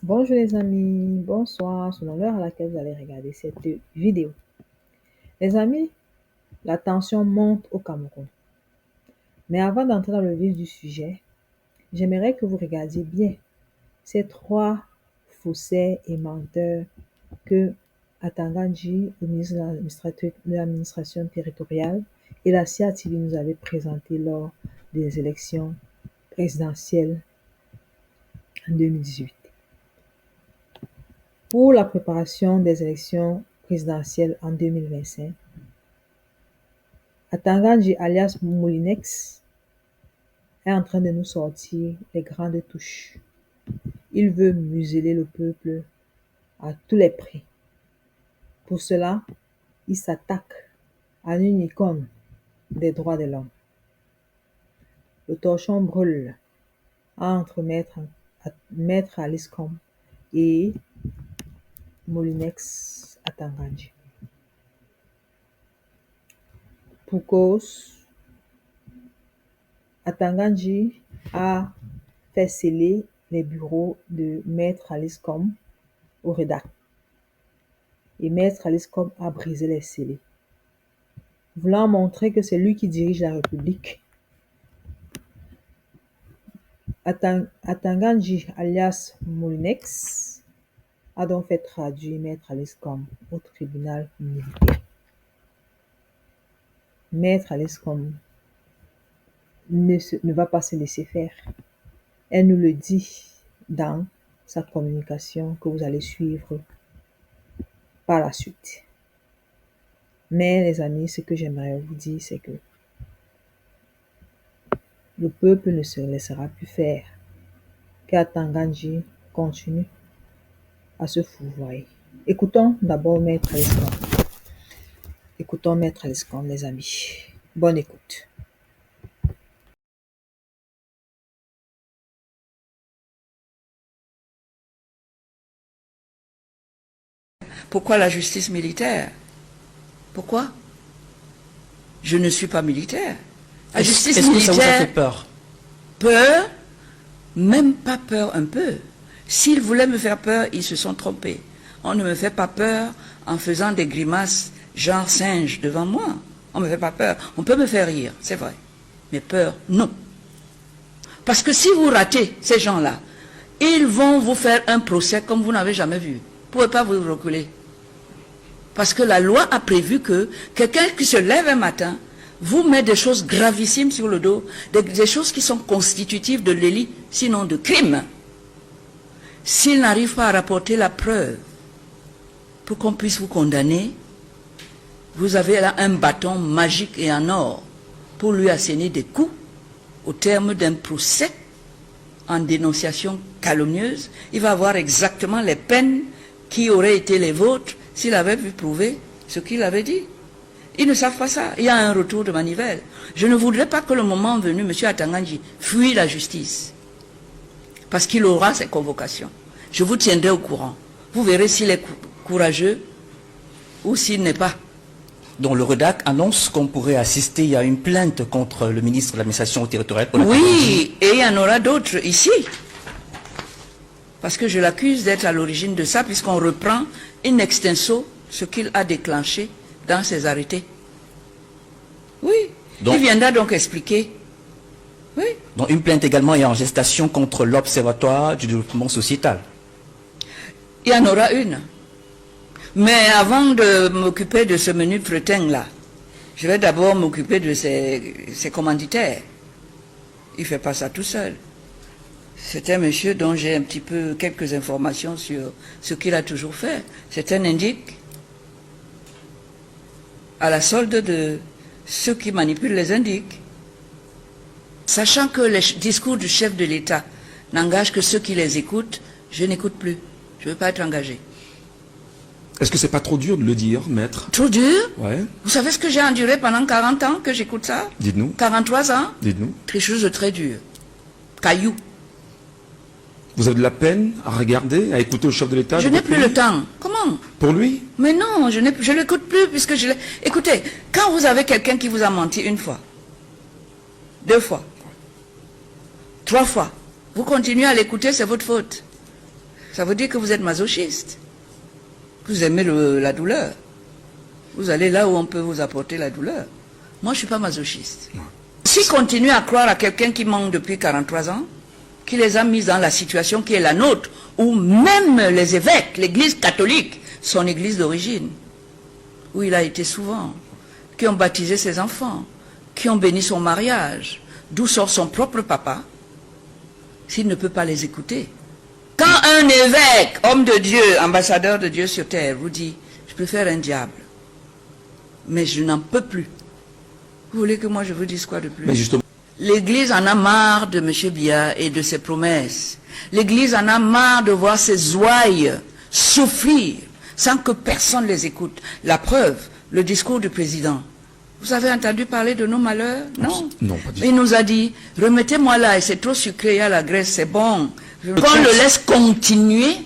Bonjour les amis, bonsoir, selon l'heure à laquelle vous allez regarder cette vidéo. Les amis, la tension monte au Cameroun. Mais avant d'entrer dans le vif du sujet, j'aimerais que vous regardiez bien ces trois faussaires et menteurs que Atanganji, le ministre de l'administration territoriale, et la CIATV nous avaient présentés lors des élections présidentielles en 2018. Pour la préparation des élections présidentielles en 2025, Atanganji alias Moulinex est en train de nous sortir les grandes touches. Il veut museler le peuple à tous les prix. Pour cela, il s'attaque à une icône des droits de l'homme. Le torchon brûle entre Maître Alice Com et Moulinex Atanganji. Pour cause, Atanganji a fait sceller les bureaux de Maître Alice Com au REDAC. Et Maître Alice Com a brisé les scellés, voulant montrer que c'est lui qui dirige la République. Atanganji alias Moulinex a donc fait traduire Maître Alice Com au tribunal militaire. Maître Alice Com ne va pas se laisser faire. Elle nous le dit dans sa communication que vous allez suivre par la suite. Mais les amis, ce que j'aimerais vous dire, c'est que le peuple ne se laissera plus faire, qu'Atanganji continue à se fourvoyer. Écoutons d'abord Maître Alice Com. Écoutons Maître Alice Com, les amis. Bonne écoute. Pourquoi la justice militaire? Pourquoi? Je ne suis pas militaire. La justice Est-ce militaire... que ça vous a fait peur? Peur? Même pas peur un peu. S'ils voulaient me faire peur, ils se sont trompés. On ne me fait pas peur en faisant des grimaces genre singe devant moi. On ne me fait pas peur. On peut me faire rire, c'est vrai. Mais peur, non. Parce que si vous ratez ces gens-là, ils vont vous faire un procès comme vous n'avez jamais vu. Vous ne pouvez pas vous reculer. Parce que la loi a prévu que quelqu'un qui se lève un matin vous met des choses gravissimes sur le dos, des choses qui sont constitutives de délit, sinon de crime. S'il n'arrive pas à rapporter la preuve pour qu'on puisse vous condamner, vous avez là un bâton magique et en or pour lui asséner des coups au terme d'un procès en dénonciation calomnieuse. Il va avoir exactement les peines qui auraient été les vôtres s'il avait pu prouver ce qu'il avait dit. Ils ne savent pas ça. Il y a un retour de manivelle. Je ne voudrais pas que le moment venu, M. Atanganji fuit la justice. Parce qu'il aura ses convocations. Je vous tiendrai au courant. Vous verrez s'il est courageux ou s'il n'est pas. Donc le REDAC annonce qu'on pourrait assister à une plainte contre le ministre de l'administration territoriale. Oui, et il y en aura d'autres ici. Parce que je l'accuse d'être à l'origine de ça, puisqu'on reprend in extenso ce qu'il a déclenché dans ses arrêtés. Oui, donc, il viendra donc expliquer. Oui. Donc une plainte également est en gestation contre l'Observatoire du développement sociétal. Il y en aura une. Mais avant de m'occuper de ce menu fretin-là, je vais d'abord m'occuper de ses commanditaires. Il ne fait pas ça tout seul. C'est un monsieur dont j'ai un petit peu quelques informations sur ce qu'il a toujours fait. C'est un indique à la solde de ceux qui manipulent les indiques. Sachant que les discours du chef de l'État n'engagent que ceux qui les écoutent, je n'écoute plus. Je ne veux pas être engagé. Est-ce que c'est pas trop dur de le dire, maître? Trop dur? Ouais. Vous savez ce que j'ai enduré pendant 40 ans que j'écoute ça? Dites-nous. 43 ans? Dites-nous. Quelque chose de très dur. Caillou. Vous avez de la peine à regarder, à écouter le chef de l'État? Je n'ai plus le temps. Comment? Pour lui? Mais non, je ne l'écoute plus puisque je l'ai... Écoutez, quand vous avez quelqu'un qui vous a menti une fois, 2 fois, 3 fois, vous continuez à l'écouter, c'est votre faute. Ça veut dire que vous êtes masochiste. Vous aimez la douleur. Vous allez là où on peut vous apporter la douleur. Moi, je ne suis pas masochiste. S'ils continuent à croire à quelqu'un qui manque depuis 43 ans, qui les a mis dans la situation qui est la nôtre, où même les évêques, l'église catholique, son église d'origine, où il a été souvent, qui ont baptisé ses enfants, qui ont béni son mariage, d'où sort son propre papa, s'il ne peut pas les écouter. Quand un évêque, homme de Dieu, ambassadeur de Dieu sur terre, vous dit, je préfère un diable, mais je n'en peux plus. Vous voulez que moi je vous dise quoi de plus? Mais justement, L'Église en a marre de M. Biya et de ses promesses. L'Église en a marre de voir ses ouailles souffrir sans que personne les écoute. La preuve, le discours du président. Vous avez entendu parler de nos malheurs? Non. non, pas du tout. Il nous a dit, remettez-moi là, et c'est trop sucré, il y a la graisse, c'est bon. Qu'on le laisse continuer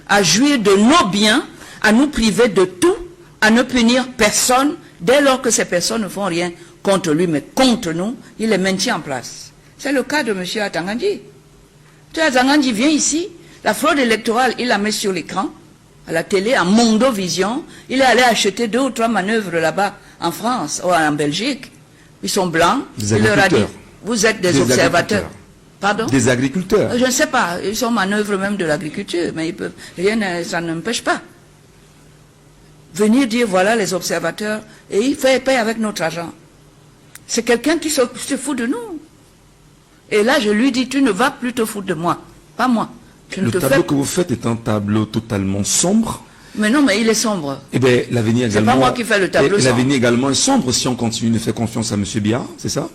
à jouir de nos biens, à nous priver de tout, à ne punir personne, dès lors que ces personnes ne font rien contre lui, mais contre nous, il les maintient en place. C'est le cas de M. Atangandji. M. Atangandji vient ici, la fraude électorale, il la met sur l'écran, à la télé, en Mondovision. Il est allé acheter 2 ou 3 manœuvres là-bas, en France ou en Belgique. Ils sont blancs. Des il leur a dit, agriculteurs. vous êtes des observateurs. Pardon? Des agriculteurs. Je ne sais pas, ils sont manœuvres même de l'agriculture, mais ils peuvent, ça n'empêche pas. Venir dire, voilà les observateurs, et il fait payer avec notre argent. C'est quelqu'un qui se fout de nous. Et là, je lui dis, tu ne vas plus te foutre de moi, pas moi. Je ne Le te tableau fais... que vous faites est un tableau totalement sombre. Mais non, mais il est sombre. Eh bien, l'avenir C'est également... pas moi qui fais le tableau sombre. L'avenir également est sombre si on continue de faire confiance à M. Biya, c'est ça?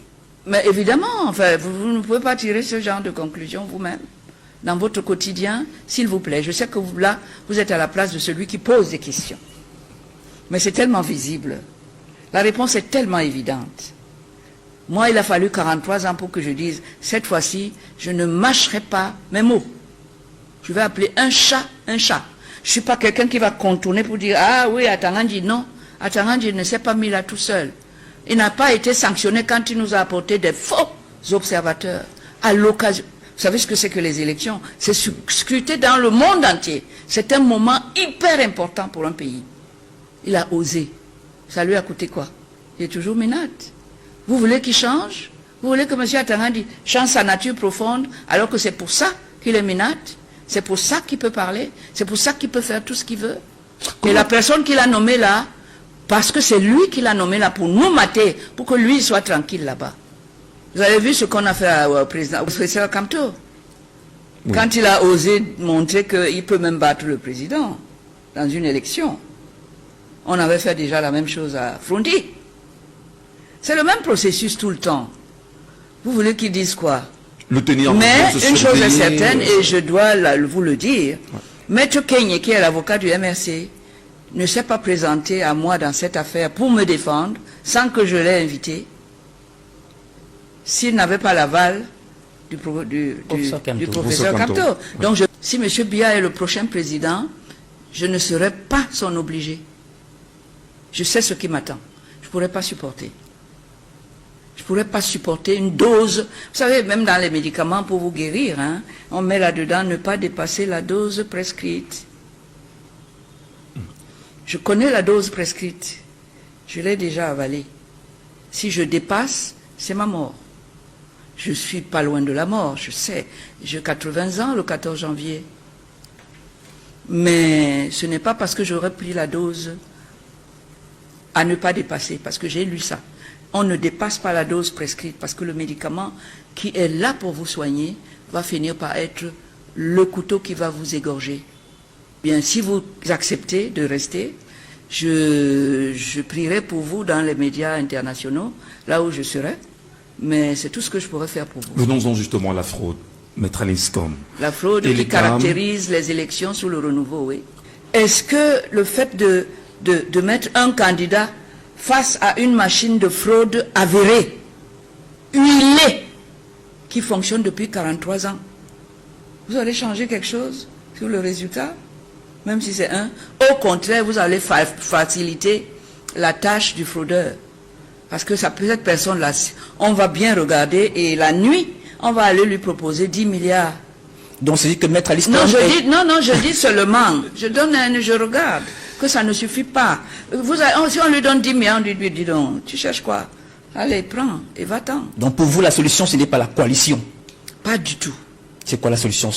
Mais évidemment, enfin, vous ne pouvez pas tirer ce genre de conclusion vous-même. Dans votre quotidien, s'il vous plaît. Je sais que vous, là, vous êtes à la place de celui qui pose des questions. Mais c'est tellement visible. La réponse est tellement évidente. Moi, il a fallu 43 ans pour que je dise, cette fois-ci, je ne mâcherai pas mes mots. Je vais appeler un chat un chat. Je ne suis pas quelqu'un qui va contourner pour dire, ah oui, Atangandji, non. Atangandji ne s'est pas mis là tout seul. Il n'a pas été sanctionné quand il nous a apporté des faux observateurs. À l'occasion, vous savez ce que c'est que les élections? C'est scruté dans le monde entier. C'est un moment hyper important pour un pays. Il a osé. Ça lui a coûté quoi? Il est toujours minate. Vous voulez qu'il change? Vous voulez que M. Atangandji change sa nature profonde alors que c'est pour ça qu'il est minate? C'est pour ça qu'il peut parler? C'est pour ça qu'il peut faire tout ce qu'il veut? Et la personne qu'il a nommée là, parce que c'est lui qui l'a nommé là pour nous mater, pour que lui soit tranquille là-bas. Vous avez vu ce qu'on a fait au professeur Kamto? Oui. Quand il a osé montrer qu'il peut même battre le président dans une élection. On avait fait déjà la même chose à Fronti. C'est le même processus tout le temps. Vous voulez qu'ils disent quoi? Le tenir. Mais une chose est certaine, et je dois vous le dire, ouais. Maître Kegne, qui est l'avocat du MRC, ne s'est pas présenté à moi dans cette affaire pour me défendre, sans que je l'ai invité, s'il n'avait pas l'aval du professeur Kamto. Ouais. Donc, si M. Biya est le prochain président, je ne serai pas son obligé. Je sais ce qui m'attend. Je ne pourrais pas supporter. Je ne pourrais pas supporter une dose. Vous savez, même dans les médicaments pour vous guérir, hein, on met là-dedans ne pas dépasser la dose prescrite. Je connais la dose prescrite. Je l'ai déjà avalée. Si je dépasse, c'est ma mort. Je ne suis pas loin de la mort, je sais. J'ai 80 ans le 14 janvier. Mais ce n'est pas parce que j'aurais pris la dose à ne pas dépasser, parce que j'ai lu ça. On ne dépasse pas la dose prescrite, parce que le médicament qui est là pour vous soigner va finir par être le couteau qui va vous égorger. Bien, si vous acceptez de rester, je prierai pour vous dans les médias internationaux, là où je serai, mais c'est tout ce que je pourrais faire pour vous. Venons-en justement à la fraude, Maître Alinscom. La fraude qui caractérise les élections sous le renouveau, oui. Est-ce que le fait de mettre un candidat face à une machine de fraude avérée, huilée, qui fonctionne depuis 43 ans, vous allez changer quelque chose sur le résultat? Même si c'est un, au contraire, vous allez faciliter la tâche du fraudeur. Parce que cette personne-là, on va bien regarder et la nuit, on va aller lui proposer 10 milliards Donc c'est que Maître Alice Non, Tange est- je dis seulement, je regarde, que ça ne suffit pas. Si on lui donne 10 millions, on lui dit donc, tu cherches quoi? Allez, prends et va-t'en. Donc pour vous, la solution, ce n'est pas la coalition. Pas du tout. C'est quoi la solution?